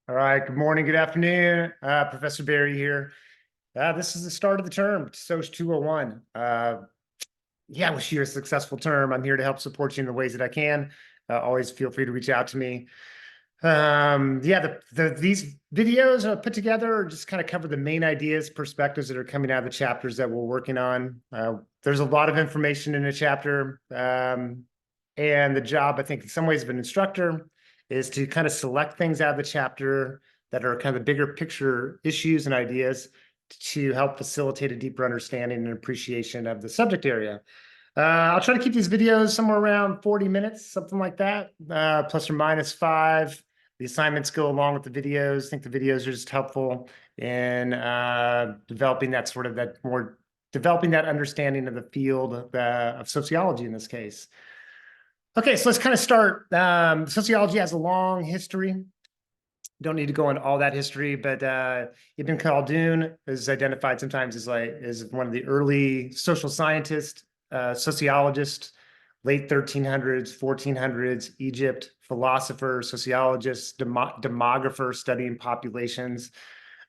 All right, good morning, good afternoon. Professor Barry here. This is the start of the term, SOC 201. Yeah, wish you a successful term. I'm here to help support you in the ways that I can. Always feel free to reach out to me. These videos are put together just kind of cover the main ideas, perspectives that are coming out of the chapters that we're working on. There's a lot of information in a chapter, and the job, I think, in some ways of an instructor is to kind of select things out of the chapter that are kind of the bigger picture issues and ideas to help facilitate a deeper understanding and appreciation of the subject area. I'll try to keep these videos somewhere around 40 minutes, something like that, plus or minus 5. The assignments go along with the videos. I think the videos are just helpful in developing that understanding of the field of sociology in this case. Okay, so let's kind of start. Sociology has a long history. Don't need to go into all that history, but Ibn Khaldun is identified sometimes as one of the early social scientists, sociologists, late 1300s, 1400s, Egypt, philosopher, sociologist, demographer studying populations.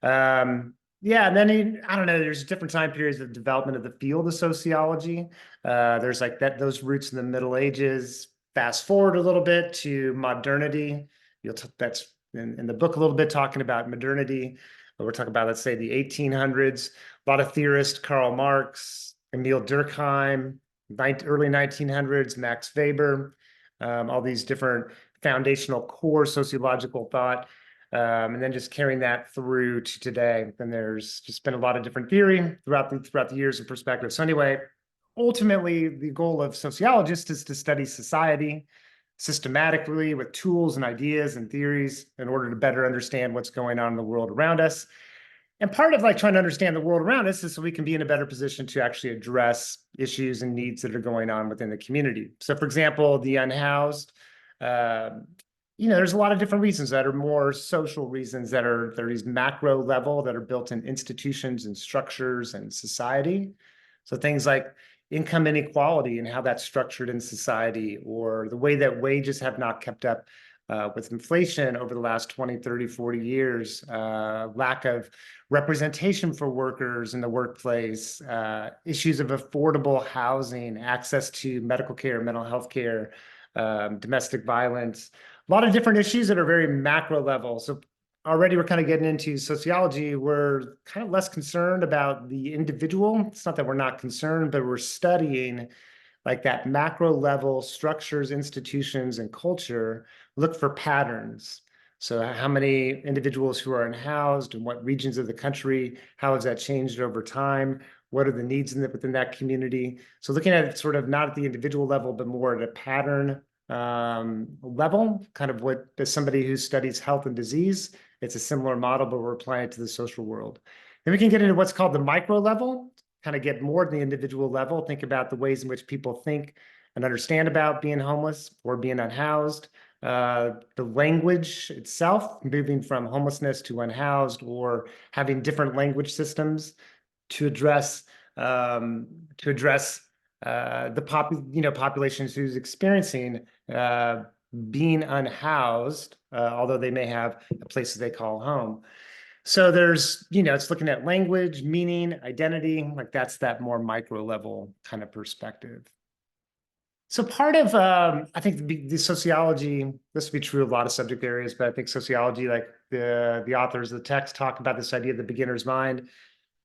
Yeah, and then I don't know, there's different time periods of development of the field of sociology. There's like those roots in the Middle Ages. Fast forward a little bit to modernity. That's in the book a little bit talking about modernity. But we're talking about, let's say, the 1800s. A lot of theorists, Karl Marx, Emil Durkheim, early 1900s, Max Weber, all these different foundational core sociological thought. And then just carrying that through to today. And there's just been a lot of different theory throughout the years of perspective. So anyway, ultimately, the goal of sociologists is to study society systematically with tools and ideas and theories in order to better understand what's going on in the world around us. And part of trying to understand the world around us is so we can be in a better position to actually address issues and needs that are going on within the community. So for example, the unhoused, there's a lot of different reasons that are more social reasons that are these macro level that are built in institutions and structures and society. So things like income inequality and how that's structured in society, or the way that wages have not kept up with inflation over the last 20, 30, 40 years, lack of representation for workers in the workplace, issues of affordable housing, access to medical care, mental health care, domestic violence, a lot of different issues that are very macro level. So already we're kind of getting into sociology. We're kind of less concerned about the individual. It's not that we're not concerned, but we're studying like that macro level structures, institutions, and culture, look for patterns. So how many individuals who are unhoused and what regions of the country, how has that changed over time? What are the needs within that community? So looking at it sort of not at the individual level, but more at a pattern level, kind of what as somebody who studies health and disease, it's a similar model, but we're applying it to the social world. Then we can get into what's called the micro level, kind of get more to the individual level, think about the ways in which people think and understand about being homeless or being unhoused, the language itself, moving from homelessness to unhoused, or having different language systems to address the populations who's experiencing being unhoused, although they may have a place that they call home. So there's, it's looking at language, meaning, identity, like that's that more micro level kind of perspective. So part of, I think the sociology, this would be true of a lot of subject areas, but I think sociology, like the authors of the text talk about this idea of the beginner's mind.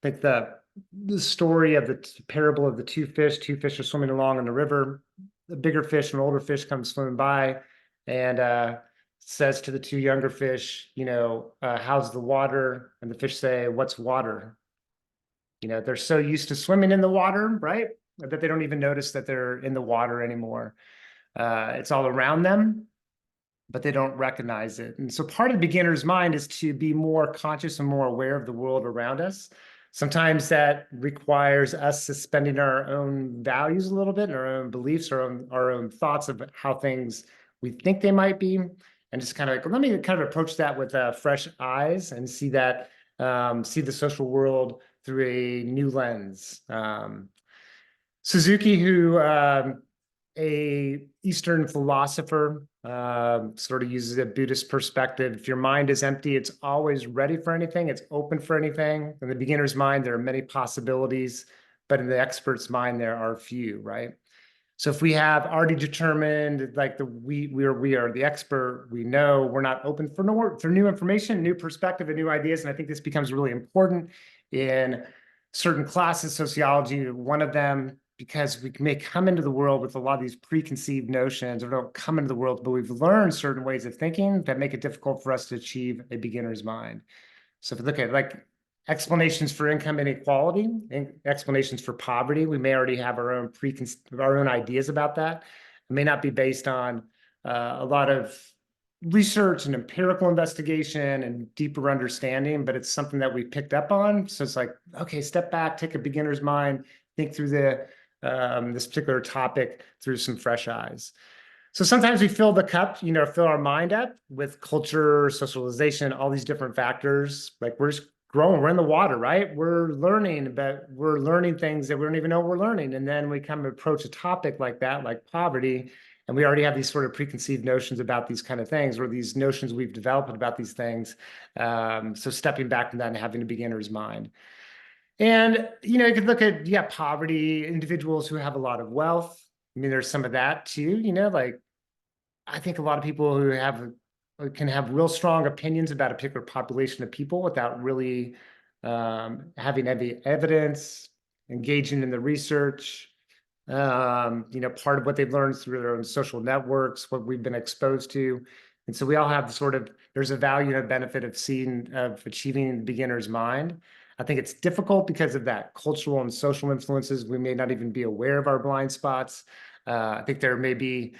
I think the story of the parable of the two fish are swimming along in the river. The bigger fish, an older fish, comes swimming by and says to the two younger fish, how's the water? And the fish say, what's water? They're so used to swimming in the water, right, that they don't even notice that they're in the water anymore. It's all around them, but they don't recognize it. And so part of the beginner's mind is to be more conscious and more aware of the world around us. Sometimes that requires us suspending our own values a little bit, and our own beliefs, our own thoughts of how things we think they might be, and just kind of let me kind of approach that with fresh eyes and see the social world through a new lens. Suzuki, who a Eastern philosopher, sort of uses a Buddhist perspective. If your mind is empty, it's always ready for anything. It's open for anything. In the beginner's mind, there are many possibilities, but in the expert's mind, there are few, right? So if we have already determined like we are the expert, we know we're not open for new information, new perspective, and new ideas. And I think this becomes really important in certain classes, sociology, one of them, because we may come into the world with a lot of these preconceived notions, or don't come into the world, but we've learned certain ways of thinking that make it difficult for us to achieve a beginner's mind. So if we look at like explanations for income inequality and explanations for poverty, we may already have our own ideas about that. It may not be based on a lot of research and empirical investigation and deeper understanding, but it's something that we picked up on. So it's like, okay, step back, take a beginner's mind, think through this particular topic through some fresh eyes. So sometimes we fill the cup, fill our mind up with culture, socialization, all these different factors. Like we're just growing, we're in the water, right? We're learning, but we're learning things that we don't even know we're learning. And then we come approach a topic like that, like poverty, and we already have these sort of preconceived notions about these kind of things, or these notions we've developed about these things. So stepping back from that and having a beginner's mind. And, you could look at, poverty, individuals who have a lot of wealth. I mean, there's some of that too, like I think a lot of people who can have real strong opinions about a particular population of people without really having any evidence, engaging in the research, part of what they've learned through their own social networks, what we've been exposed to. And so we all have there's a value and a benefit of achieving the beginner's mind. I think it's difficult because of that cultural and social influences. We may not even be aware of our blind spots. I think there may be,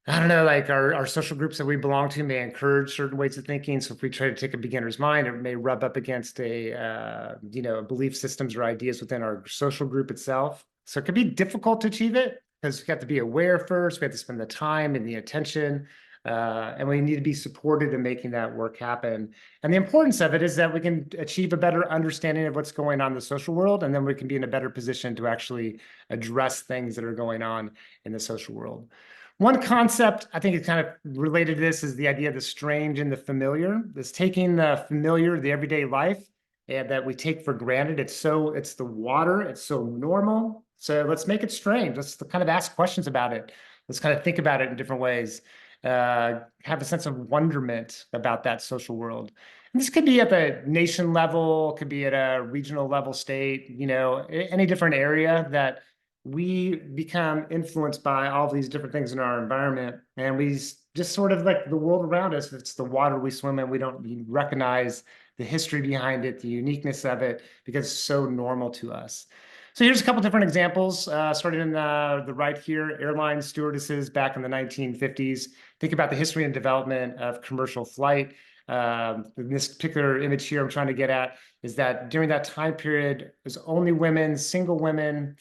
I don't know, like our social groups that we belong to may encourage certain ways of thinking. So if we try to take a beginner's mind, it may rub up against belief systems or ideas within our social group itself. So it can be difficult to achieve it because we have to be aware first. We have to spend the time and the attention, and we need to be supported in making that work happen. And the importance of it is that we can achieve a better understanding of what's going on in the social world, and then we can be in a better position to actually address things that are going on in the social world. One concept I think is kind of related to this is the idea of the strange and the familiar. This taking the familiar, the everyday life, and that we take for granted. It's the water. It's so normal. So let's make it strange. Let's kind of ask questions about it. Let's kind of think about it in different ways. Have a sense of wonderment about that social world. And this could be at the nation level, could be at a regional level, state, any different area that we become influenced by all these different things in our environment. And we just sort of like the world around us, it's the water we swim in. We don't recognize the history behind it, the uniqueness of it, because it's so normal to us. So here's a couple different examples, starting in the right here, airline stewardesses back in the 1950s. Think about the history and development of commercial flight. In this particular image here I'm trying to get at is that during that time period, it was only women, single women,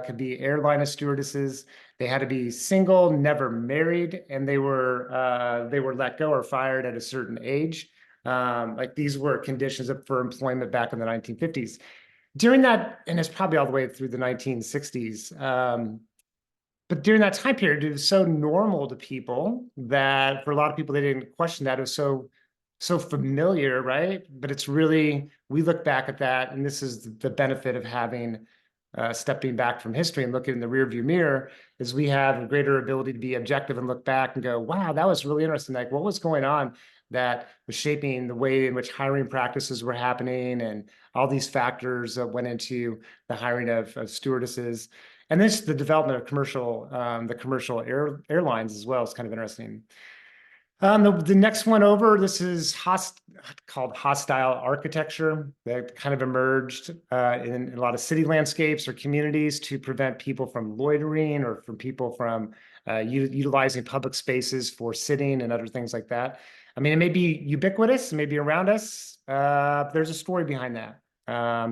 could be airline stewardesses. They had to be single, never married, and they were let go or fired at a certain age. Like these were conditions for employment back in the 1950s. During that, and it's probably all the way through the 1960s. But during that time period, it was so normal to people that for a lot of people, they didn't question that. It was so familiar, right? But it's really, we look back at that, and this is the benefit of having stepping back from history and looking in the rearview mirror, is we have a greater ability to be objective and look back and go, wow, that was really interesting. Like what was going on that was shaping the way in which hiring practices were happening, and all these factors that went into the hiring of stewardesses. And this, the development of the commercial airlines as well, is kind of interesting. The next one over, this is called hostile architecture that kind of emerged in a lot of city landscapes or communities to prevent people from loitering or from people from utilizing public spaces for sitting and other things like that. I mean, it may be ubiquitous, it may be around us. There's a story behind that.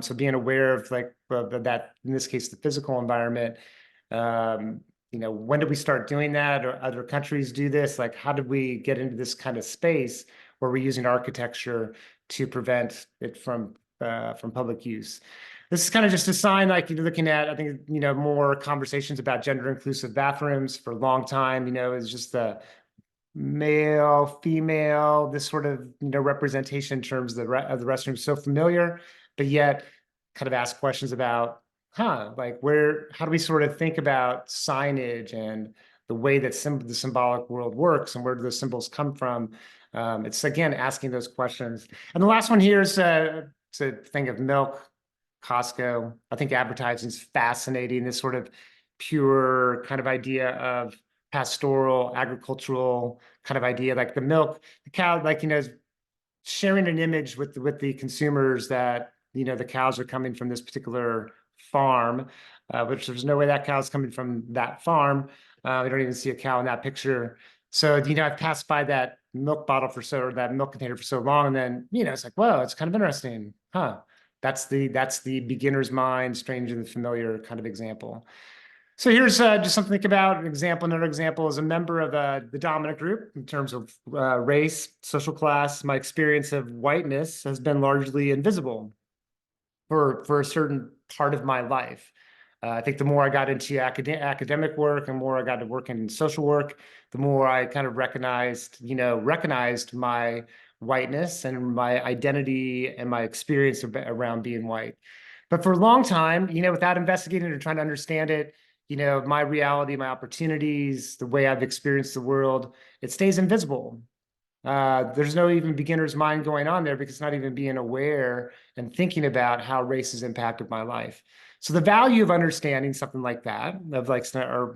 So being aware of that, in this case, the physical environment, when did we start doing that, or other countries do this? Like, how did we get into this kind of space where we're using architecture to prevent it from public use? This is kind of just a sign, like you're looking at, I think, more conversations about gender inclusive bathrooms for a long time, is just the male, female, this sort of, representation in terms of of the restroom so familiar, but yet kind of ask questions about, like how do we sort of think about signage and the way that the symbolic world works and where do those symbols come from? It's again, asking those questions. And the last one here is to think of milk, Costco. I think advertising is fascinating, this sort of pure kind of idea of pastoral, agricultural kind of idea, like the milk, the cow, like, sharing an image with the consumers that, the cows are coming from this particular farm, which there's no way that cow's coming from that farm. We don't even see a cow in that picture. So, I've passed by that milk bottle or that milk container for so long. And then, it's like, whoa, it's kind of interesting. That's the beginner's mind, strange and familiar kind of example. So here's just something to think about. An example, another example is a member of the dominant group in terms of race, social class. My experience of whiteness has been largely invisible for a certain part of my life. I think the more I got into academic work and more I got to work in social work, the more I kind of recognized my whiteness and my identity and my experience around being white. But for a long time, without investigating or trying to understand it, my reality, my opportunities, the way I've experienced the world, it stays invisible. There's no even beginner's mind going on there because it's not even being aware and thinking about how race has impacted my life. So the value of understanding something like that, of like, or,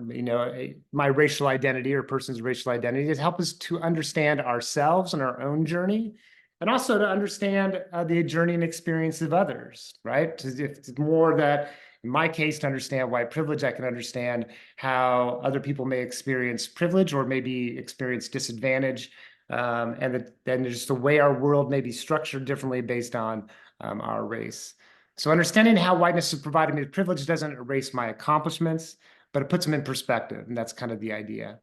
my racial identity or person's racial identity, is help us to understand ourselves and our own journey, and also to understand the journey and experience of others, right? If it's more that, in my case, to understand white privilege, I can understand how other people may experience privilege or maybe experience disadvantage. And then just the way our world may be structured differently based on our race. So understanding how whiteness has provided me with privilege doesn't erase my accomplishments, but it puts them in perspective, and that's kind of the idea.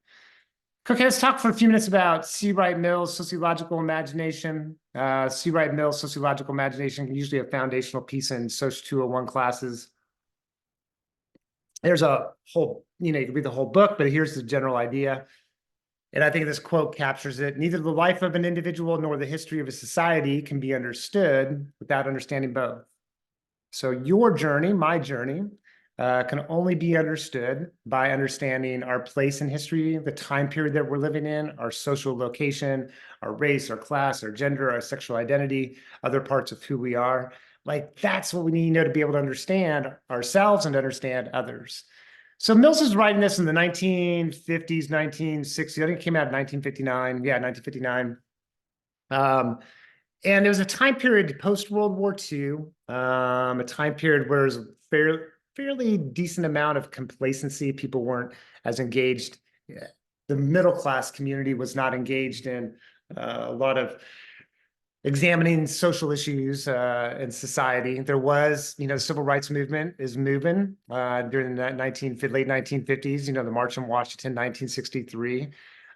Okay, let's talk for a few minutes about C. Wright Mills' sociological imagination. C. Wright Mills' sociological imagination, usually a foundational piece in Soc 201 classes. There's a whole, you can read the whole book, but here's the general idea. And I think this quote captures it. Neither the life of an individual nor the history of a society can be understood without understanding both. So your journey, my journey, can only be understood by understanding our place in history, the time period that we're living in, our social location, our race, our class, our gender, our sexual identity, other parts of who we are. Like, that's what we need to know to be able to understand ourselves and to understand others. So Mills is writing this in the 1950s, 1960s. I think it came out in 1959. Yeah, 1959. And it was a time period post-World War II, a time period where there was a fairly decent amount of complacency. People weren't as engaged. The middle-class community was not engaged in a lot of examining social issues in society. There was, the civil rights movement is moving during the late 1950s, the March on Washington, 1963.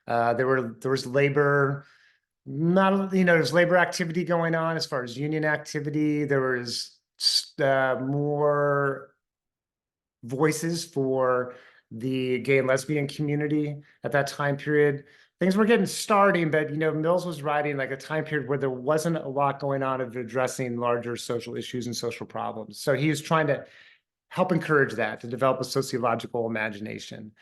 There was labor, there's labor activity going on as far as union activity. There was more voices for the gay and lesbian community at that time period. Things were getting starting, but Mills was writing like a time period where there wasn't a lot going on of addressing larger social issues and social problems. So he was trying to help encourage that, to develop a sociological imagination.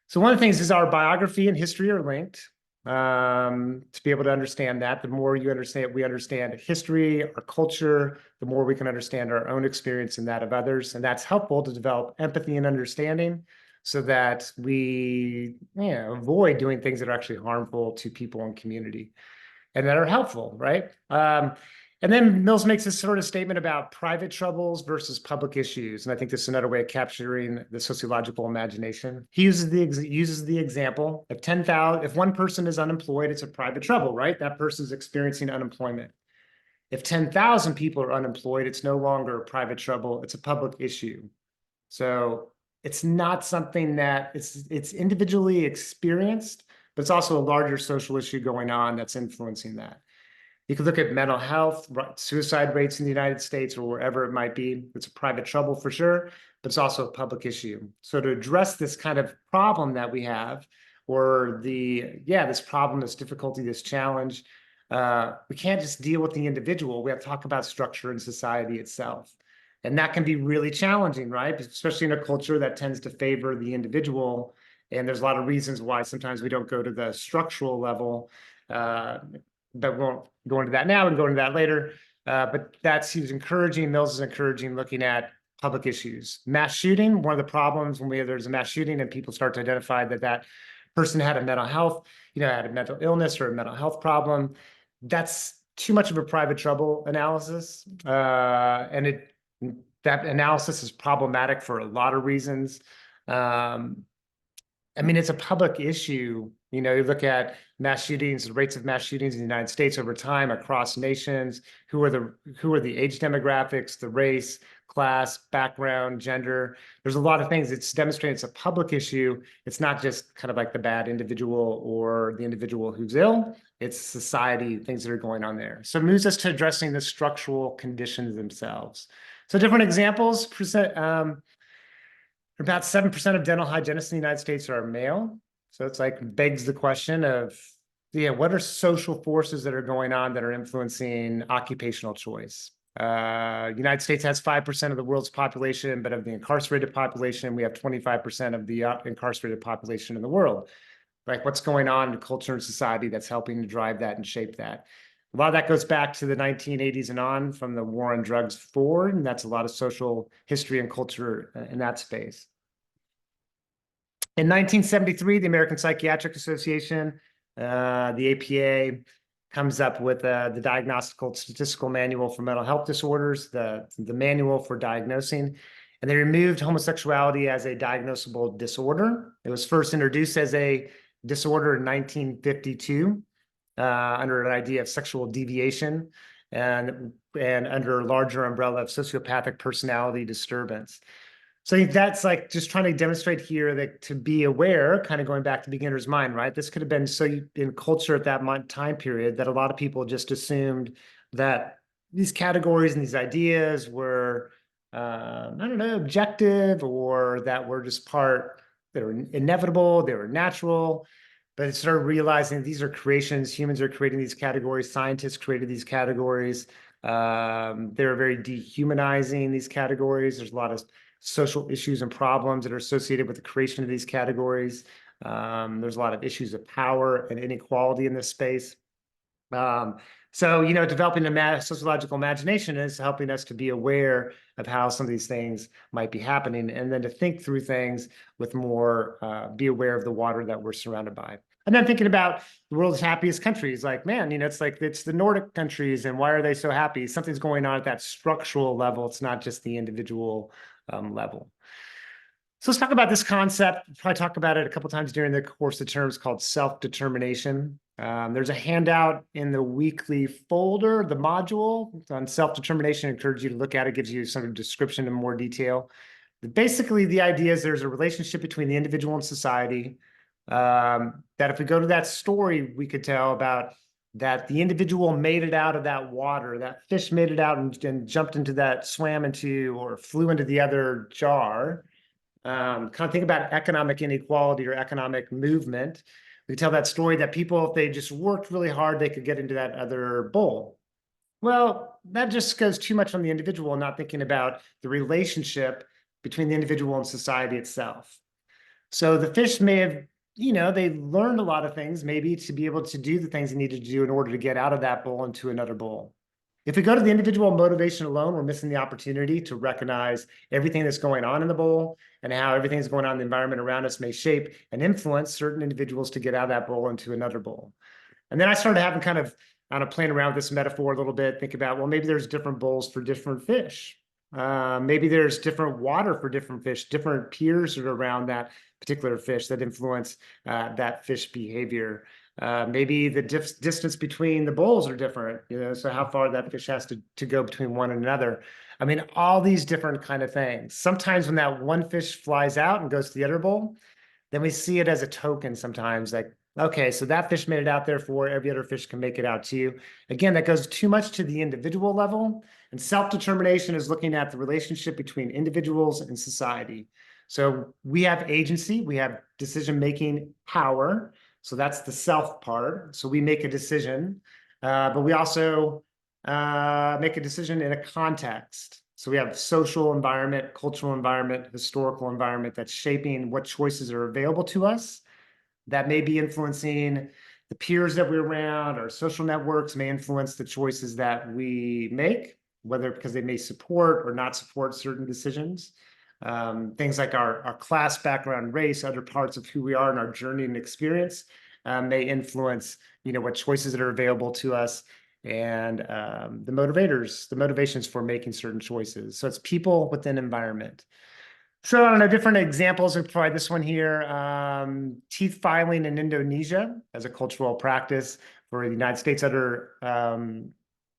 So one of the things is our biography and history are linked. To be able to understand that, the more we understand history, our culture, the more we can understand our own experience and that of others. And that's helpful to develop empathy and understanding, so that we avoid doing things that are actually harmful to people and community and that are helpful, right? And then Mills makes this sort of statement about private troubles versus public issues. And I think this is another way of capturing the sociological imagination. He uses the example of 10,000, if one person is unemployed, it's a private trouble, right? That person's experiencing unemployment. If 10,000 people are unemployed, it's no longer a private trouble, it's a public issue. So it's not something that it's individually experienced, but it's also a larger social issue going on that's influencing that. You can look at mental health, suicide rates in the United States or wherever it might be. It's a private trouble for sure, but it's also a public issue. So to address this kind of problem that we have, or this problem, this difficulty, this challenge, we can't just deal with the individual. We have to talk about structure and society itself. And that can be really challenging, right? Especially in a culture that tends to favor the individual. And there's a lot of reasons why sometimes we don't go to the structural level. But we won't go into that now and go into that later. But he was encouraging, Mills is encouraging looking at public issues. Mass shooting, one of the problems when there's a mass shooting and people start to identify that person had a mental health, had a mental illness or a mental health problem, that's too much of a private trouble analysis. And that analysis is problematic for a lot of reasons. It's a public issue. You look at mass shootings, the rates of mass shootings in the United States over time across nations. Who are the age demographics, the race, class, background, gender? There's a lot of things. It's demonstrating it's a public issue. It's not just kind of like the bad individual or the individual who's ill. It's society, things that are going on there. So it moves us to addressing the structural conditions themselves. So different examples present. About 7% of dental hygienists in the United States are male. So it's begs the question of, what are social forces that are going on that are influencing occupational choice? United States has 5% of the world's population, but of the incarcerated population, we have 25% of the incarcerated population in the world. What's going on in culture and society that's helping to drive that and shape that? A lot of that goes back to the 1980s and on, from the war on drugs forward, and that's a lot of social history and culture in that space. In 1973, the American Psychiatric Association, the APA, comes up with the Diagnostical Statistical Manual for Mental Health Disorders, the manual for diagnosing, and they removed homosexuality as a diagnosable disorder. It was first introduced as a disorder in 1952 under an idea of sexual deviation and under a larger umbrella of sociopathic personality disturbance. So I think that's just trying to demonstrate here that to be aware, kind of going back to beginner's mind, right? This could have been so in culture at that time period that a lot of people just assumed that these categories and these ideas were, objective, or that were just they were inevitable, they were natural. But it started realizing these are creations. Humans are creating these categories. Scientists created these categories. They're very dehumanizing, these categories. There's a lot of social issues and problems that are associated with the creation of these categories. There's a lot of issues of power and inequality in this space. So, developing a sociological imagination is helping us to be aware of how some of these things might be happening, and then to think through things with more, be aware of the water that we're surrounded by. And then thinking about the world's happiest countries, it's the Nordic countries, and why are they so happy? Something's going on at that structural level. It's not just the individual level. So let's talk about this concept. We'll probably talk about it a couple times during the course of terms called self-determination. There's a handout in the weekly folder, the module on self-determination. I encourage you to look at it. Gives you some description in more detail. But basically, the idea is there's a relationship between the individual and society. That if we go to that story, we could tell about that the individual made it out of that water, that fish made it out and jumped into that, swam into, or flew into the other jar. Kind of think about economic inequality or economic movement. We tell that story that people, if they just worked really hard, they could get into that other bowl. Well, that just goes too much on the individual, not thinking about the relationship between the individual and society itself. So the fish may have, they learned a lot of things, maybe to be able to do the things they needed to do in order to get out of that bowl into another bowl. If we go to the individual motivation alone, we're missing the opportunity to recognize everything that's going on in the bowl and how everything that's going on in the environment around us may shape and influence certain individuals to get out of that bowl into another bowl. And then I started having playing around with this metaphor a little bit, think about, well, maybe there's different bowls for different fish. Maybe there's different water for different fish, different peers that are around that particular fish that influence that fish behavior. Maybe the distance between the bowls are different, so how far that fish has to go between one and another. All these different kind of things. Sometimes when that one fish flies out and goes to the other bowl, then we see it as a token sometimes, like Okay, so that fish made it out there for every other fish can make it out too. Again, that goes too much to the individual level. And self-determination is looking at the relationship between individuals and society. So we have agency, we have decision-making power. So that's the self part. So we make a decision, but we also make a decision in a context. So we have social environment, cultural environment, historical environment that's shaping what choices are available to us that may be influencing the peers that we're around. Our social networks may influence the choices that we make, whether because they may support or not support certain decisions. Things like our class background, race, other parts of who we are in our journey and experience may influence, what choices that are available to us and the motivations for making certain choices. So it's people within environment. So I don't know, different examples. We provide this one here. Teeth filing in Indonesia as a cultural practice. For the United States, other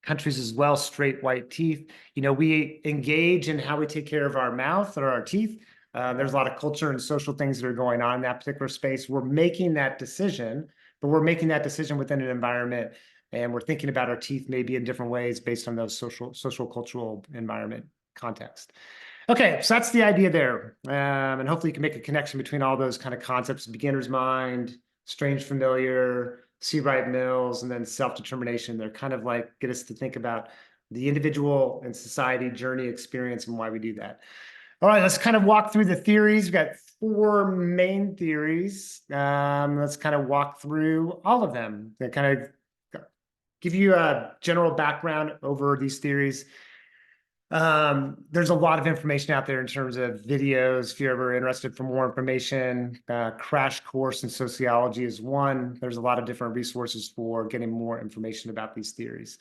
countries as well, straight white teeth. We engage in how we take care of our mouth or our teeth. There's a lot of culture and social things that are going on in that particular space. We're making that decision, but we're making that decision within an environment, and we're thinking about our teeth maybe in different ways based on those social, cultural environment context. Okay, so that's the idea there. And hopefully you can make a connection between all those kind of concepts: beginner's mind, strange familiar, see right mills, and then self-determination. They're kind of like get us to think about the individual and society journey experience and why we do that. All right, let's kind of walk through the theories. We've got 4 main theories. Let's kind of walk through all of them. They kind of give you a general background over these theories. There's a lot of information out there in terms of videos. If you're ever interested for more information, Crash Course in Sociology is one. There's a lot of different resources for getting more information about these theories.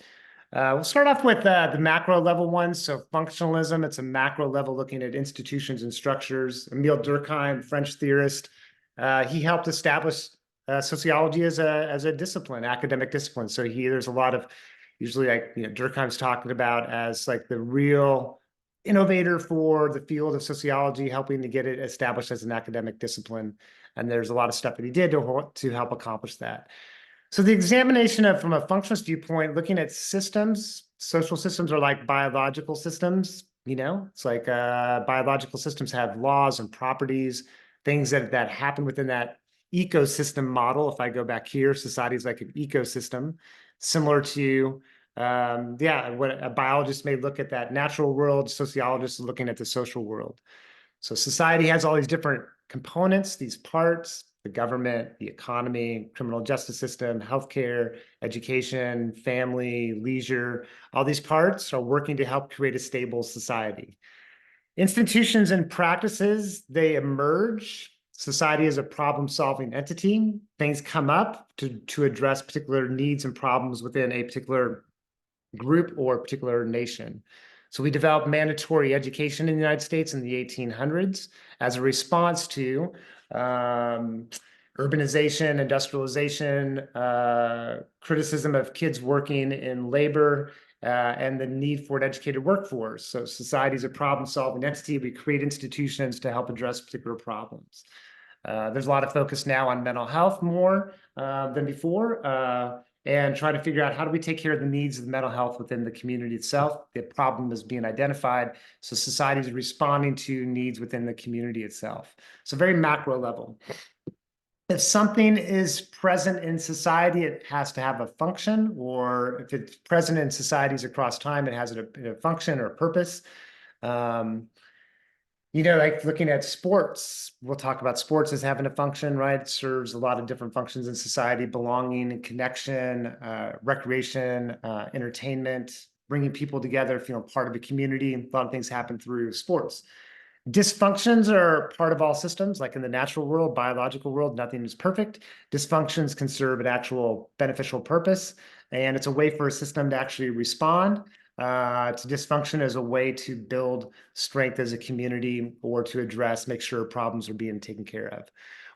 We'll start off with the macro level ones. So functionalism, it's a macro level looking at institutions and structures. Emile Durkheim, French theorist, he helped establish sociology as a discipline, academic discipline. So there's a lot of usually like Durkheim's talking about as like the real innovator for the field of sociology, helping to get it established as an academic discipline. And there's a lot of stuff that he did to help accomplish that. So the examination of, from a functionalist viewpoint, looking at systems, social systems are like biological systems. It's like biological systems have laws and properties, things that happen within that ecosystem model. If I go back here, society is like an ecosystem, similar to what a biologist may look at that natural world, sociologists are looking at the social world. So society has all these different components, these parts: the government, the economy, criminal justice system, healthcare, education, family, leisure. All these parts are working to help create a stable society. Institutions and practices, they emerge. Society is a problem-solving entity. Things come up to address particular needs and problems within a particular group or particular nation. So we developed mandatory education in the United States in the 1800s as a response to urbanization, industrialization, criticism of kids working in labor, and the need for an educated workforce. So society is a problem-solving entity. We create institutions to help address particular problems. There's a lot of focus now on mental health more than before, and try to figure out how do we take care of the needs of the mental health within the community itself. The problem is being identified, so society is responding to needs within the community itself. So very macro level. If something is present in society, it has to have a function, or if it's present in societies across time, it has a function or a purpose. Like looking at sports, we'll talk about sports as having a function, right? It serves a lot of different functions in society: belonging and connection, recreation, entertainment, bringing people together, feeling part of a community. A lot of things happen through sports. Dysfunctions are part of all systems, like in the natural world, biological world, nothing is perfect. Dysfunctions can serve an actual beneficial purpose, and it's a way for a system to actually respond to dysfunction as a way to build strength as a community or to make sure problems are being taken care of.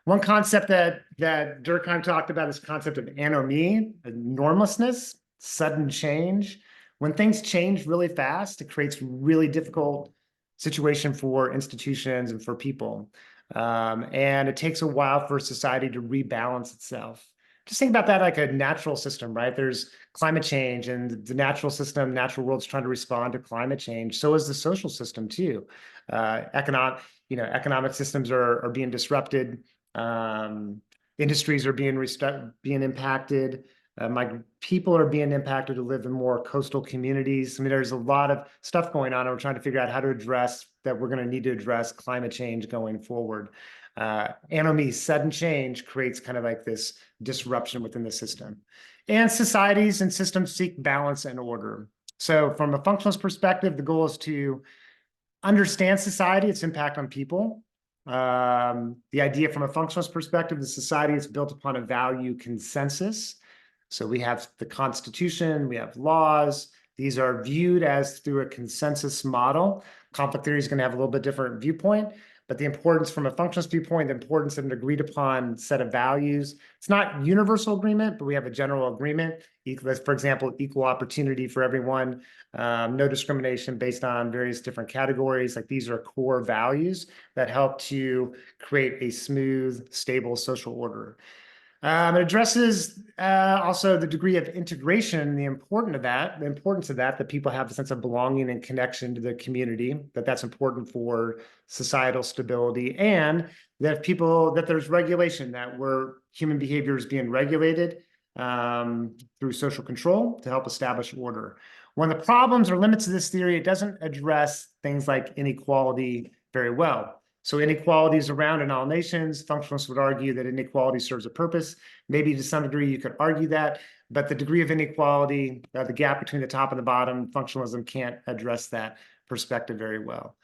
One concept that Durkheim talked about is the concept of anomie, normlessness, sudden change. When things change really fast, it creates really difficult situation for institutions and for people. And it takes a while for society to rebalance itself. Just think about that like a natural system, right? There's climate change, and the natural system, natural world's trying to respond to climate change. So is the social system too. Economic systems are being disrupted. Um, Industries are being impacted. My people are being impacted to live in more coastal communities. I mean, there's a lot of stuff going on, and we're trying to figure out how to address that. We're going to need to address climate change going forward. Anomie, sudden change creates kind of like this disruption within the system. And societies and systems seek balance and order. So from a functionalist perspective, the goal is to understand society, its impact on people. The idea from a functionalist perspective, the society is built upon a value consensus. So we have the Constitution, we have laws. These are viewed as through a consensus model. Conflict theory is going to have a little bit different viewpoint, but the importance from a functionalist viewpoint, the importance of an agreed upon set of values. It's not universal agreement, but we have a general agreement. For example, equal opportunity for everyone, no discrimination based on various different categories. Like these are core values that help to create a smooth, stable social order. It addresses also the degree of integration and the importance of that people have a sense of belonging and connection to the community, that's important for societal stability, and that there's regulation, that where human behavior is being regulated through social control to help establish order. One of the problems or limits of this theory, it doesn't address things like inequality very well. So inequalities around in all nations, functionalists would argue that inequality serves a purpose. Maybe to some degree you could argue that, but the degree of inequality, the gap between the top and the bottom, functionalism can't address that perspective very well.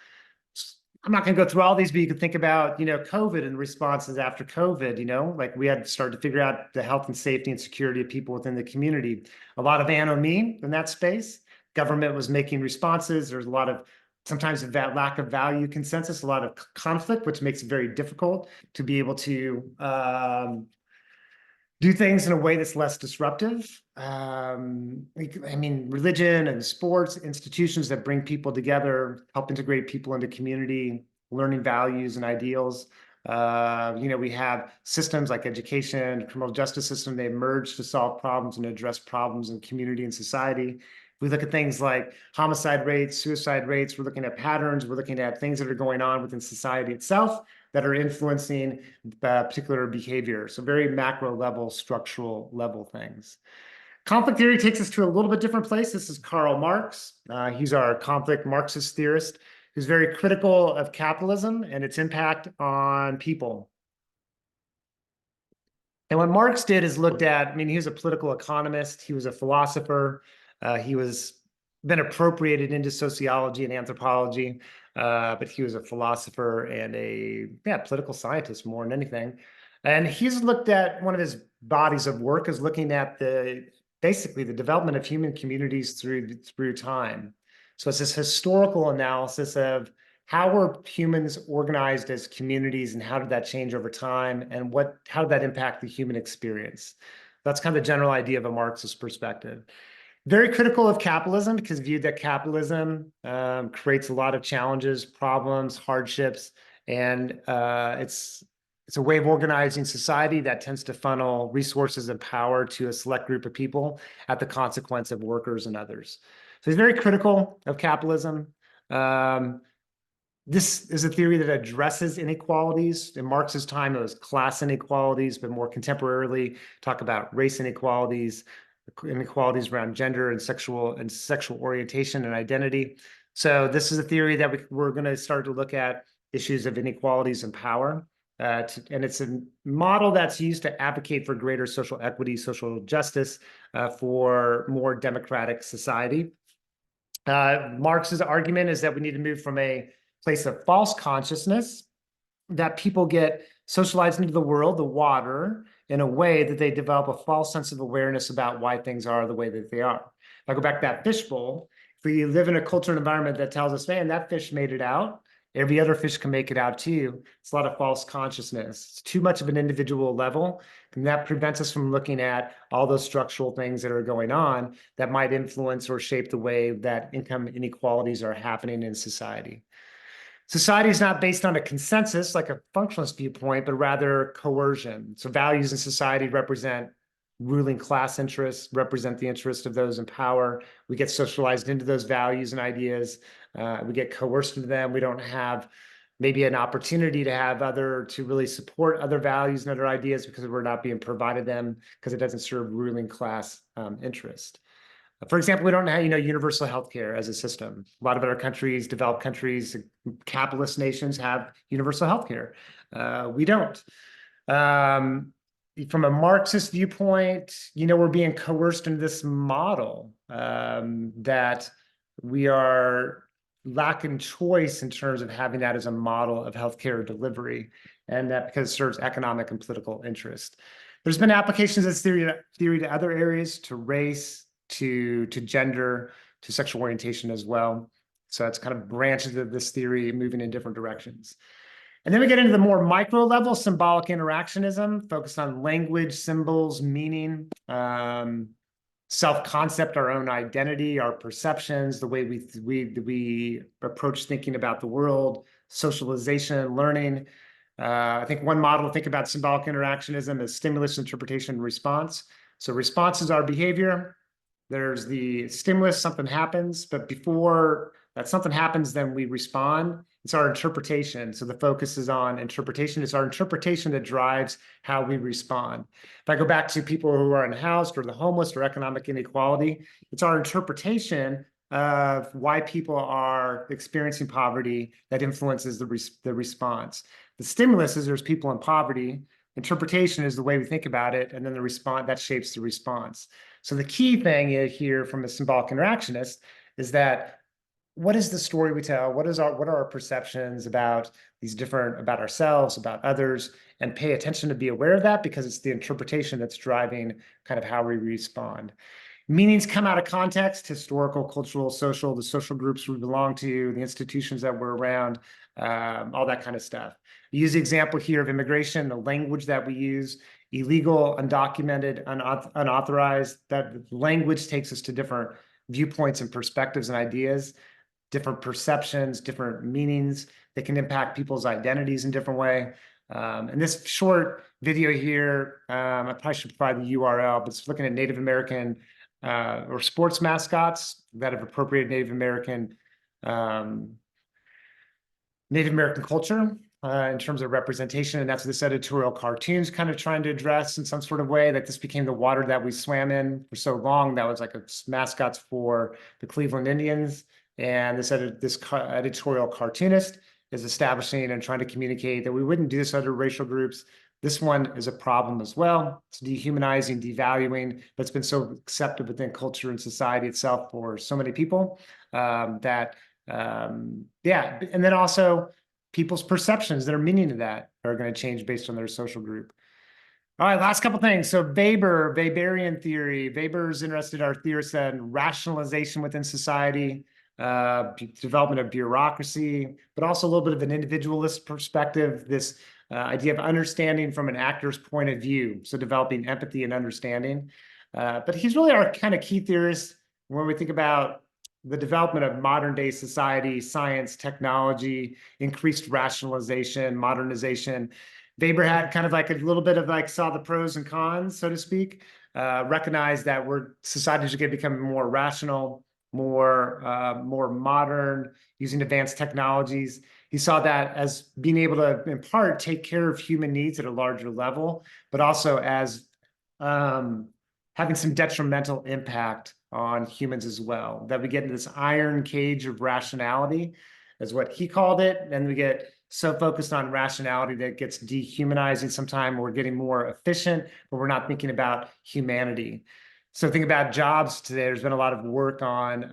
I'm not going to go through all these, but you could think about, COVID and responses after COVID, like we had to start to figure out the health and safety and security of people within the community. A lot of anomie in that space. Government was making responses. There's a lot of sometimes that lack of value consensus, a lot of conflict, which makes it very difficult to be able to do things in a way that's less disruptive. Religion and sports, institutions that bring people together, help integrate people into community, learning values and ideals. We have systems like education, criminal justice system, they merge to solve problems and address problems in community and society. We look at things like homicide rates, suicide rates. We're looking at patterns. We're looking at things that are going on within society itself that are influencing particular behavior. So very macro level, structural level things. Conflict theory takes us to a little bit different place. This is Karl Marx. He's our conflict Marxist theorist who's very critical of capitalism and its impact on people. And what Marx did is looked at, he was a political economist. He was a philosopher. He was been appropriated into sociology and anthropology, but he was a philosopher and a political scientist more than anything. And he's looked at, one of his bodies of work is looking at basically the development of human communities through time. So it's this historical analysis of how were humans organized as communities and how did that change over time, and how did that impact the human experience? That's kind of the general idea of a Marxist perspective. Very critical of capitalism because viewed that capitalism creates a lot of challenges, problems, hardships, and it's a way of organizing society that tends to funnel resources and power to a select group of people at the consequence of workers and others. So he's very critical of capitalism. This is a theory that addresses inequalities. In Marx's time, it was class inequalities, but more contemporarily, talk about race inequalities around gender and sexual orientation and identity. So this is a theory that we're going to start to look at issues of inequalities and power. And it's a model that's used to advocate for greater social equity, social justice, for more democratic society. Marx's argument is that we need to move from a place of false consciousness, that people get socialized into the world, the water, in a way that they develop a false sense of awareness about why things are the way that they are. If I go back to that fishbowl, if we live in a culture and environment that tells us, man, that fish made it out, every other fish can make it out too. It's a lot of false consciousness. It's too much of an individual level, and that prevents us from looking at all those structural things that are going on that might influence or shape the way that income inequalities are happening in society. Society is not based on a consensus, like a functionalist viewpoint, but rather coercion. So values in society represent ruling class interests, represent the interests of those in power. We get socialized into those values and ideas. We get coerced into them. We don't have maybe an opportunity to really support other values and other ideas because we're not being provided them because it doesn't serve ruling class interest. For example, we don't have, universal healthcare as a system. A lot of other countries, developed countries, capitalist nations have universal healthcare. We don't. From a Marxist viewpoint, we're being coerced into this model that we are lacking choice in terms of having that as a model of healthcare delivery, and that because it serves economic and political interest. There's been applications of this theory to other areas, to race, to gender, to sexual orientation as well. So it's kind of branches of this theory moving in different directions. And then we get into the more micro level, symbolic interactionism, focused on language, symbols, meaning, self-concept, our own identity, our perceptions, the way we approach thinking about the world, socialization, learning. I think one model to think about symbolic interactionism is stimulus, interpretation, and response. So response is our behavior. There's the stimulus, something happens, but before that something happens, then we respond. It's our interpretation. So the focus is on interpretation. It's our interpretation that drives how we respond. If I go back to people who are unhoused or the homeless or economic inequality, it's our interpretation of why people are experiencing poverty that influences the response. The stimulus is there's people in poverty. Interpretation is the way we think about it, and then the response that shapes the response. So the key thing here from a symbolic interactionist is that what is the story we tell? What are our perceptions about about ourselves, about others, and pay attention to be aware of that, because it's the interpretation that's driving kind of how we respond. Meanings come out of context: historical, cultural, social, the social groups we belong to, the institutions that we're around, all that kind of stuff. We use the example here of immigration, the language that we use, illegal, undocumented, unauthorized. That language takes us to different viewpoints and perspectives and ideas, different perceptions, different meanings that can impact people's identities in different way. And this short video here, I probably should provide the URL, but it's looking at Native American or sports mascots that have appropriated Native American culture in terms of representation. And that's what this editorial cartoon's kind of trying to address in some sort of way, that this became the water that we swam in for so long. That was like mascots for the Cleveland Indians. And this editorial cartoonist is establishing and trying to communicate that we wouldn't do this to other racial groups. This one is a problem as well. It's dehumanizing, devaluing, but it's been so accepted within culture and society itself for so many people yeah. And then also people's perceptions, their meaning of that are going to change based on their social group. All right, last couple things. So Weberian theory. Weber's interested, our theorist, in rationalization within society, development of bureaucracy, but also a little bit of an individualist perspective, this idea of understanding from an actor's point of view, so developing empathy and understanding. But he's really our kind of key theorist when we think about the development of modern day society, science, technology, increased rationalization, modernization. Weber had kind of like a little bit of like saw the pros and cons, so to speak, recognized that societies are going to become more rational, more modern, using advanced technologies. He saw that as being able to, in part, take care of human needs at a larger level, but also as having some detrimental impact on humans as well. That we get into this iron cage of rationality, is what he called it, and we get so focused on rationality that it gets dehumanizing. Sometimes we're getting more efficient, but we're not thinking about humanity. So think about jobs today. There's been a lot of work on,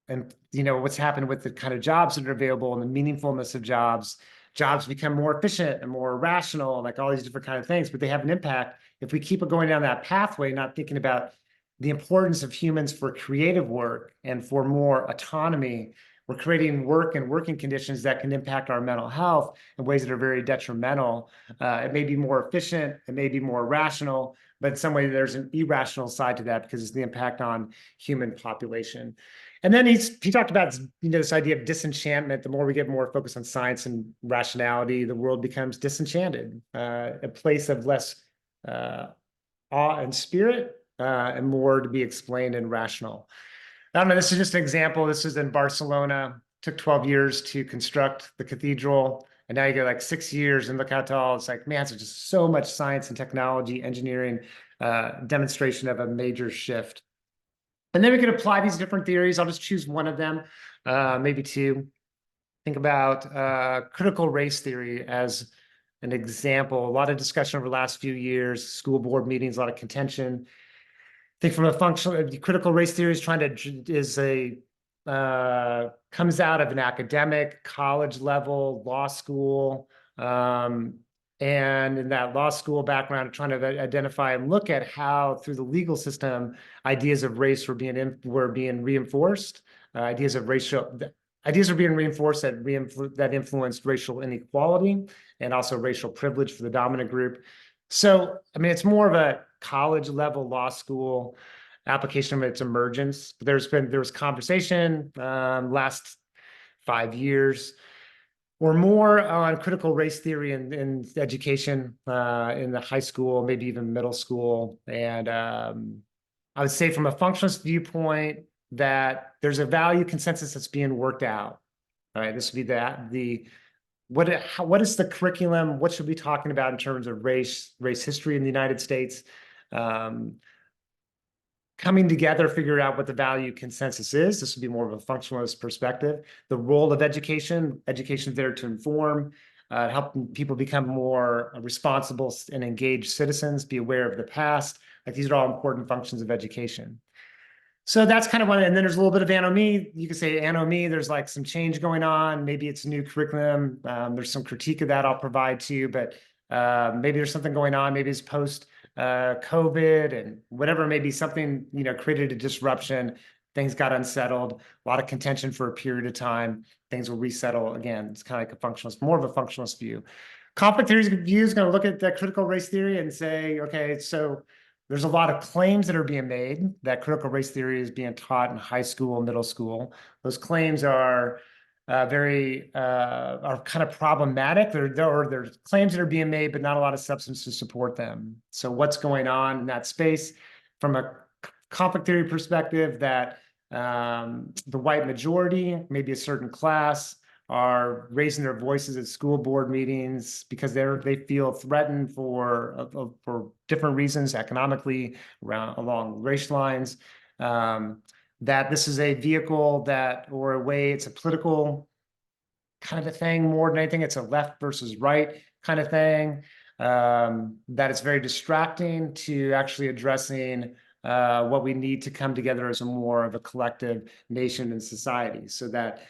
and what's happened with the kind of jobs that are available and the meaningfulness of jobs. Jobs become more efficient and more rational, and like all these different kind of things, but they have an impact. If we keep going down that pathway, not thinking about the importance of humans for creative work and for more autonomy, we're creating work and working conditions that can impact our mental health in ways that are very detrimental. It may be more efficient, it may be more rational, but in some way there's an irrational side to that because it's the impact on human population. And then he talked about, this idea of disenchantment. The more we get more focused on science and rationality, the world becomes disenchanted, a place of less awe and spirit, and more to be explained and rational. I don't know, this is just an example. This is in Barcelona. Took 12 years to construct the cathedral. And now you get like 6 years and look how tall. It's like, man, it's just so much science and technology, engineering, demonstration of a major shift. And then we could apply these different theories. I'll just choose one of them, maybe two. Think about critical race theory as an example. A lot of discussion over the last few years, school board meetings, a lot of contention. I think from a functional, critical race theory comes out of an academic, college level, law school, and in that law school background, trying to identify and look at how through the legal system, ideas of race were being reinforced. Ideas are being reinforced that influenced racial inequality and also racial privilege for the dominant group. So, I mean, it's more of a college level law school application of its emergence. There was conversation last 5 years or more on critical race theory in education in the high school, maybe even middle school. And I would say from a functionalist viewpoint that there's a value consensus that's being worked out. All right, this would be what is the curriculum? What should we be talking about in terms of race history in the United States? Coming together, figure out what the value consensus is. This would be more of a functionalist perspective. The role of education is there to inform, help people become more responsible and engaged citizens, be aware of the past. Like these are all important functions of education. So that's kind of one, and then there's a little bit of anomie. You could say anomie, there's like some change going on. Maybe it's a new curriculum. There's some critique of that I'll provide to you, but maybe there's something going on. Maybe it's post COVID and whatever, maybe something, created a disruption. Things got unsettled, a lot of contention for a period of time. Things will resettle again. It's kind of like a functionalist, more of a functionalist view. Conflict theory view is going to look at the critical race theory and say, okay, so there's a lot of claims that are being made that critical race theory is being taught in high school, middle school. Those claims are are kind of problematic. There's claims that are being made, but not a lot of substance to support them. So what's going on in that space from a conflict theory perspective that the white majority, maybe a certain class, are raising their voices at school board meetings because they feel threatened for different reasons, economically, along race lines. That this is a vehicle or a way, it's a political kind of a thing more than anything. It's a left versus right kind of thing. That it's very distracting to actually addressing what we need to come together as more of a collective nation and society. So that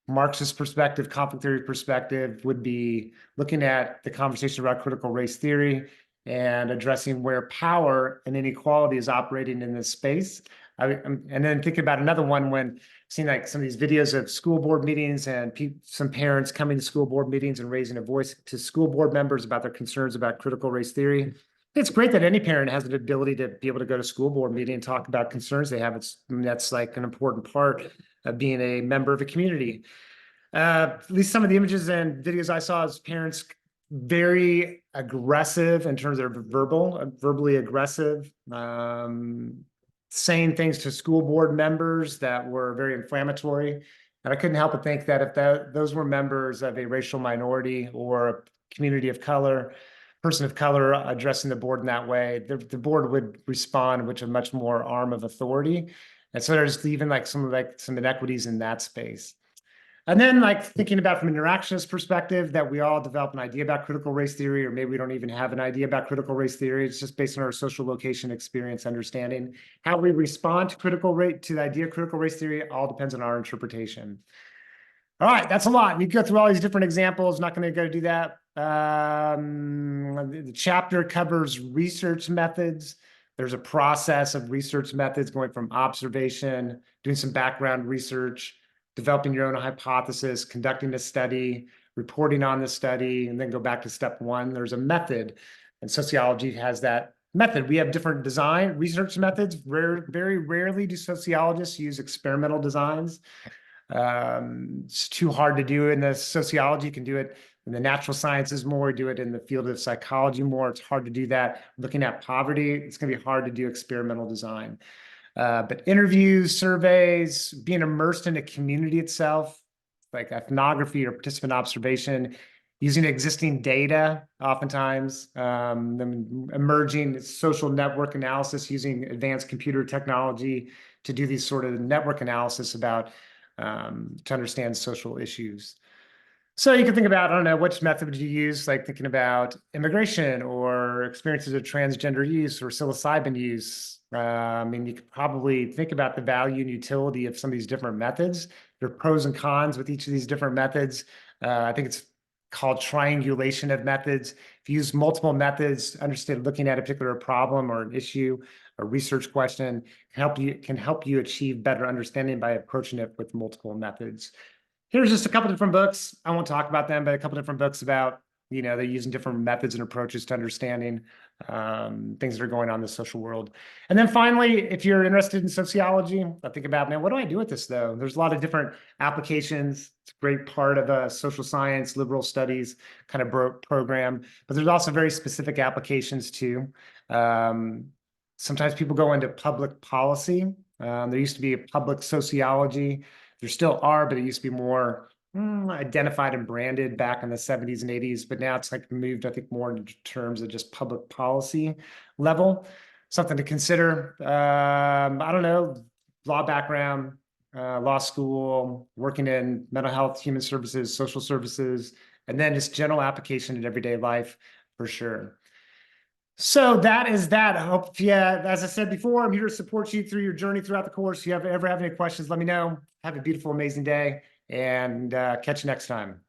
Marxist perspective, conflict theory perspective would be looking at the conversation about critical race theory and addressing where power and inequality is operating in this space. And then thinking about another one when seeing like some of these videos of school board meetings and some parents coming to school board meetings and raising a voice to school board members about their concerns about critical race theory. It's great that any parent has the ability to be able to go to school board meeting and talk about concerns they have. That's like an important part of being a member of a community. At least some of the images and videos I saw as parents very aggressive in terms of verbally aggressive, saying things to school board members that were very inflammatory. And I couldn't help but think that if those were members of a racial minority or a community of color, person of color addressing the board in that way, the board would respond with a much more arm of authority. And so there's even like some inequities in that space. And then like thinking about from an interactionist perspective that we all develop an idea about critical race theory, or maybe we don't even have an idea about critical race theory. It's just based on our social location, experience, understanding. How we respond to the idea of critical race theory all depends on our interpretation. All right, that's a lot. You go through all these different examples. Not going to go do that. The chapter covers research methods. There's a process of research methods going from observation, doing some background research, developing your own hypothesis, conducting a study, reporting on the study, and then go back to step one. There's a method, and sociology has that Method, we have different design research methods. Very rarely do sociologists use experimental designs. It's too hard to do in the sociology. You can do it in the natural sciences more, do it in the field of psychology more. It's hard to do that. Looking at poverty, it's going to be hard to do experimental design. But interviews, surveys, being immersed in a community itself, like ethnography or participant observation, using existing data, oftentimes, emerging social network analysis using advanced computer technology to do these sort of network analysis about to understand social issues. So you can think about, I don't know, which method would you use, like thinking about immigration or experiences of transgender use or psilocybin use. I mean, you could probably think about the value and utility of some of these different methods. There are pros and cons with each of these different methods. I think it's called triangulation of methods. If you use multiple methods, understand looking at a particular problem or an issue, a research question can help you achieve better understanding by approaching it with multiple methods. Here's just a couple different books. I won't talk about them, but a couple different books about, they're using different methods and approaches to understanding things that are going on in the social world. And then finally, if you're interested in sociology, I think about, man, what do I do with this though? There's a lot of different applications. It's a great part of a social science, liberal studies kind of program, but there's also very specific applications too. Sometimes people go into public policy. There used to be a public sociology. There still are, but it used to be more identified and branded back in the 70s and 80s. But now it's like moved, I think, more in terms of just public policy level. Something to consider. I don't know, law background, law school, working in mental health, human services, social services, and then just general application in everyday life for sure. So that is that. I hope, yeah, as I said before, I'm here to support you through your journey throughout the course. If you ever have any questions, let me know. Have a beautiful, amazing day, and catch you next time.